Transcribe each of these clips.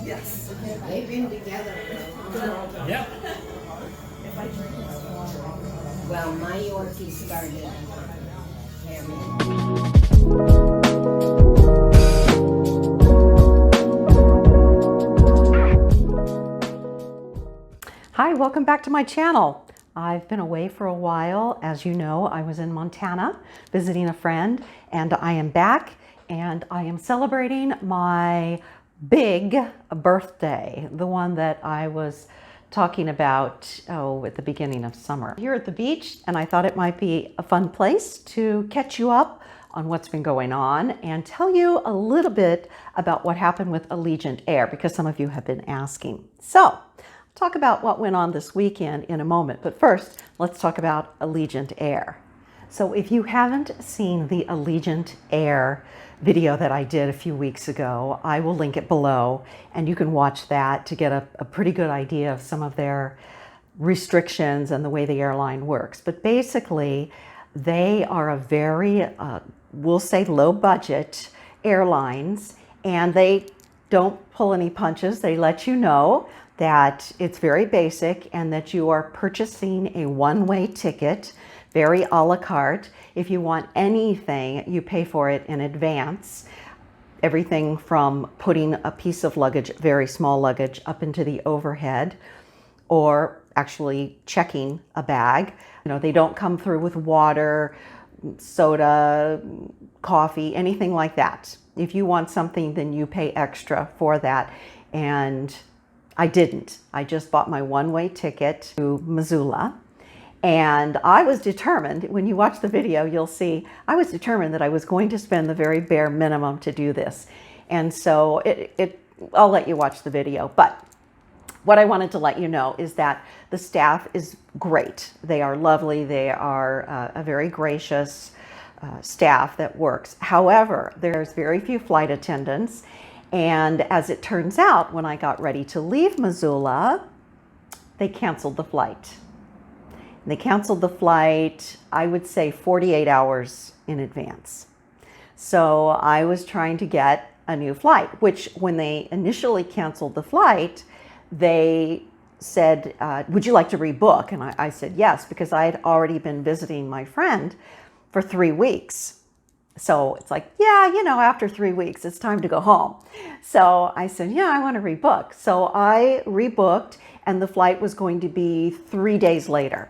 Yes. They've been together for a long time. Yep. Well, my Yorkie started Hi, welcome back to my channel. I've been away for a while. As you know, I was in Montana visiting a friend, and I am back and I am celebrating my big birthday, the one that I was talking about at the beginning of summer. Here at the beach, and I thought it might be a fun place to catch you up on what's been going on and tell you a little bit about what happened with Allegiant Air, because some of you have been asking. So, talk about what went on this weekend in a moment, but first, let's talk about Allegiant Air. So if you haven't seen the Allegiant Air video that I did a few weeks ago, I will link it below, and you can watch that to get a pretty good idea of some of their restrictions and the way the airline works. But basically, they are a very, we'll say, low budget airlines, and they don't pull any punches. They let you know that it's very basic and that you are purchasing a one-way ticket, very a la carte. If you want anything, you pay for it in advance. Everything from putting a piece of luggage, very small luggage, up into the overhead, or actually checking a bag. You know, they don't come through with water, soda, coffee, anything like that. If you want something, then you pay extra for that. And I didn't. I just bought my one-way ticket to Missoula. And I was determined, when you watch the video, you'll see, I was determined that I was going to spend the very bare minimum to do this. And so I'll let you watch the video. But what I wanted to let you know is that the staff is great. They are lovely. They are a very gracious staff that works. However, there's very few flight attendants. And as it turns out, when I got ready to leave Missoula, they canceled the flight. They canceled the flight, I would say 48 hours in advance. So I was trying to get a new flight, which when they initially canceled the flight, they said, would you like to rebook? And I said yes, because I had already been visiting my friend for 3 weeks. So it's like, yeah, you know, after 3 weeks, it's time to go home. So I said, yeah, I want to rebook. So I rebooked, and the flight was going to be 3 days later,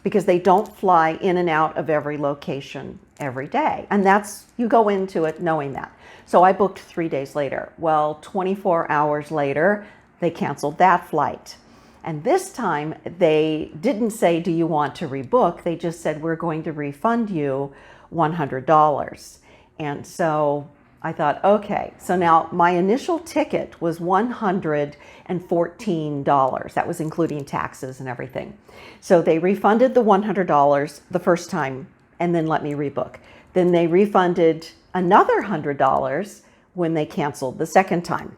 because they don't fly in and out of every location every day. And that's, you go into it knowing that. So I booked 3 days later. Well, 24 hours later, they canceled that flight. And this time they didn't say, do you want to rebook? They just said, we're going to refund you $100. And so I thought, okay, so now my initial ticket was $114. That was including taxes and everything. So they refunded the $100 the first time and then let me rebook. Then they refunded another $100 when they canceled the second time.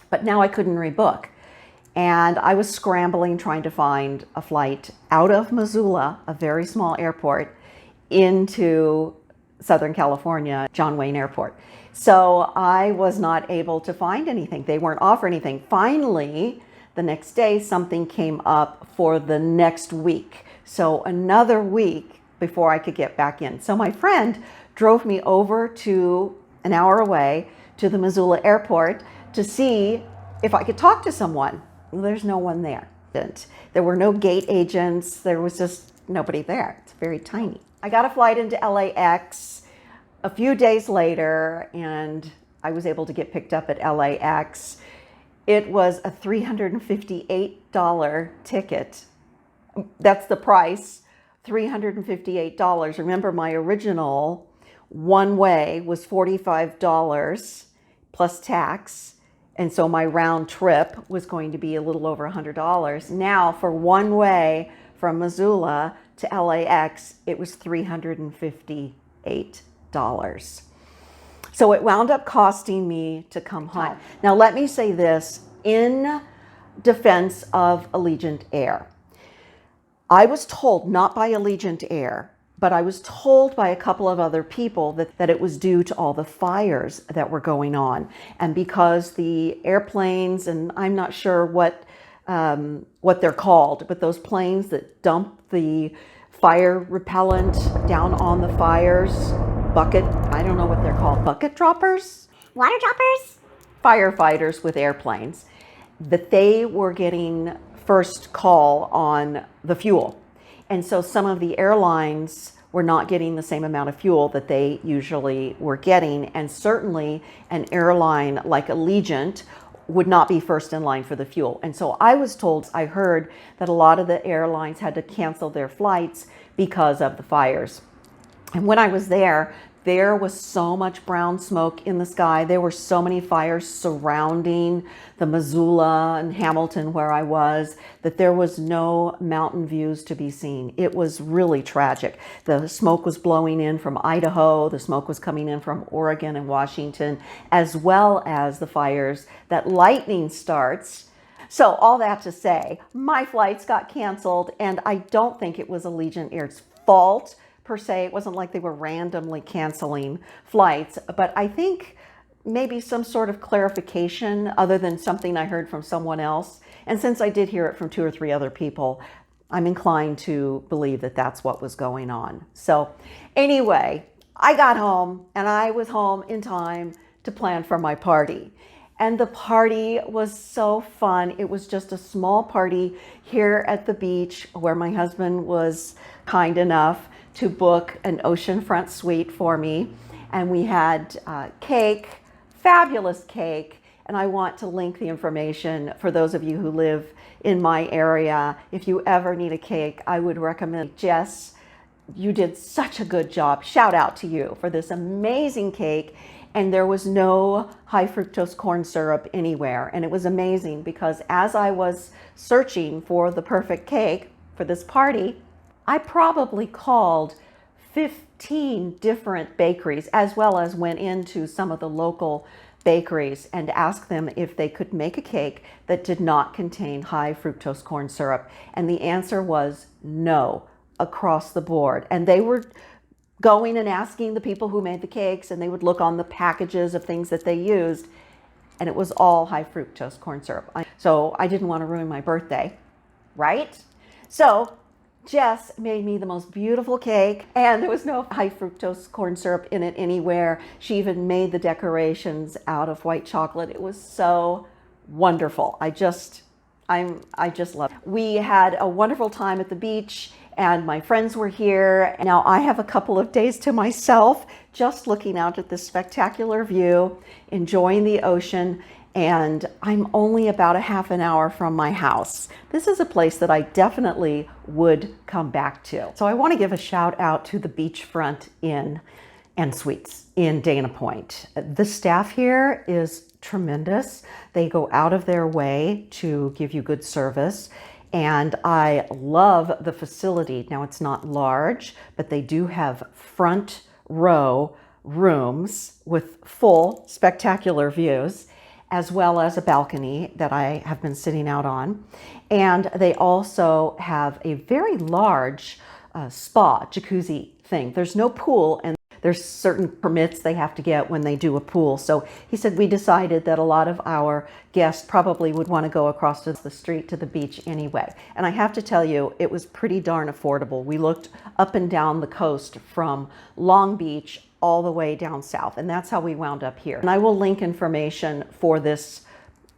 But now I couldn't rebook. And I was scrambling trying to find a flight out of Missoula, a very small airport, into Southern California, John Wayne Airport. So I was not able to find anything. They weren't offering anything. Finally, the next day, something came up for the next week. So another week before I could get back in. So my friend drove me over to an hour away to the Missoula airport to see if I could talk to someone. Well, there's no one there. There were no gate agents. There was just nobody there. It's very tiny. I got a flight into LAX a few days later, and I was able to get picked up at LAX. It was a $358 ticket. That's the price, $358. Remember, my original one-way was $45 plus tax, and so my round trip was going to be a little over $100. Now, for one way from Missoula to LAX, it was $358. So it wound up costing me to come home. Now let me say this in defense of Allegiant Air. I was told, not by Allegiant Air, but I was told by a couple of other people that it was due to all the fires that were going on. And because the airplanes, and I'm not sure what they're called, but those planes that dump the fire repellent down on the fires, bucket, I don't know what they're called, bucket droppers? Water droppers? Firefighters with airplanes, that they were getting first call on the fuel. And so some of the airlines were not getting the same amount of fuel that they usually were getting. And certainly an airline like Allegiant would not be first in line for the fuel. And so I heard that a lot of the airlines had to cancel their flights because of the fires. And when I was there was so much brown smoke in the sky. There were so many fires surrounding the Missoula and Hamilton where I was, that there was no mountain views to be seen. It was really tragic. The smoke was blowing in from Idaho. The smoke was coming in from Oregon and Washington, as well as the fires that lightning starts. So all that to say, my flights got canceled, and I don't think it was Allegiant Air's fault per se. It wasn't like they were randomly canceling flights, but I think maybe some sort of clarification other than something I heard from someone else. And since I did hear it from 2 or 3 other people, I'm inclined to believe that that's what was going on. So anyway, I got home, and I was home in time to plan for my party. And the party was so fun. It was just a small party here at the beach where my husband was kind enough to book an oceanfront suite for me. And we had cake, fabulous cake. And I want to link the information for those of you who live in my area. If you ever need a cake, I would recommend Jess. You did such a good job. Shout out to you for this amazing cake. And there was no high fructose corn syrup anywhere. And it was amazing because as I was searching for the perfect cake for this party, I probably called 15 different bakeries, as well as went into some of the local bakeries and asked them if they could make a cake that did not contain high fructose corn syrup. And the answer was no, across the board. And they were going and asking the people who made the cakes, and they would look on the packages of things that they used, and it was all high fructose corn syrup. So I didn't want to ruin my birthday, right? So Jess made me the most beautiful cake, and there was no high fructose corn syrup in it anywhere. She even made the decorations out of white chocolate. It was so wonderful. I just love it. We had a wonderful time at the beach, and my friends were here. Now I have a couple of days to myself, just looking out at this spectacular view, enjoying the ocean, and I'm only about a half an hour from my house. This is a place that I definitely would come back to. So I want to give a shout out to the Beachfront Inn and Suites in Dana Point. The staff here is tremendous. They go out of their way to give you good service. And I love the facility. Now it's not large, but they do have front row rooms with full spectacular views, as well as a balcony that I have been sitting out on. And they also have a very large spa jacuzzi thing. There's no pool, and there's certain permits they have to get when they do a pool. So he said we decided that a lot of our guests probably would want to go across the street to the beach anyway. And I have to tell you, it was pretty darn affordable. We looked up and down the coast from Long Beach all the way down south, and that's how we wound up here. And I will link information for this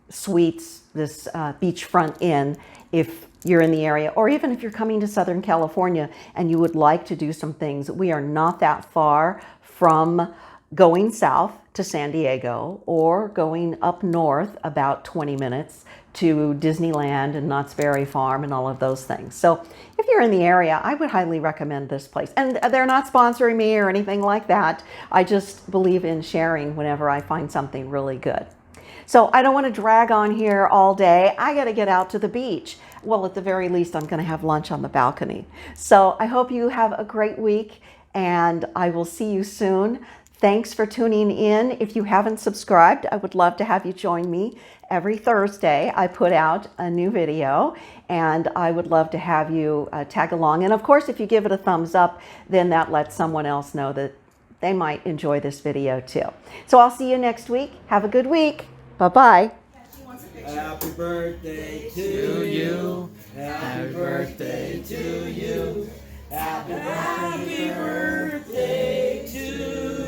suites, this Beachfront Inn, if you're in the area, or even if you're coming to Southern California and you would like to do some things. We are not that far from going south to San Diego or going up north about 20 minutes to Disneyland and Knott's Berry Farm and all of those things. So if you're in the area, I would highly recommend this place. And they're not sponsoring me or anything like that. I just believe in sharing whenever I find something really good. So I don't want to drag on here all day. I got to get out to the beach. Well, at the very least, I'm going to have lunch on the balcony. So I hope you have a great week, and I will see you soon. Thanks for tuning in. If you haven't subscribed, I would love to have you join me. Every Thursday, I put out a new video, and I would love to have you tag along. And of course, if you give it a thumbs up, then that lets someone else know that they might enjoy this video too. So I'll see you next week. Have a good week. Bye-bye. Happy birthday to you. Happy birthday to you. Happy birthday to you.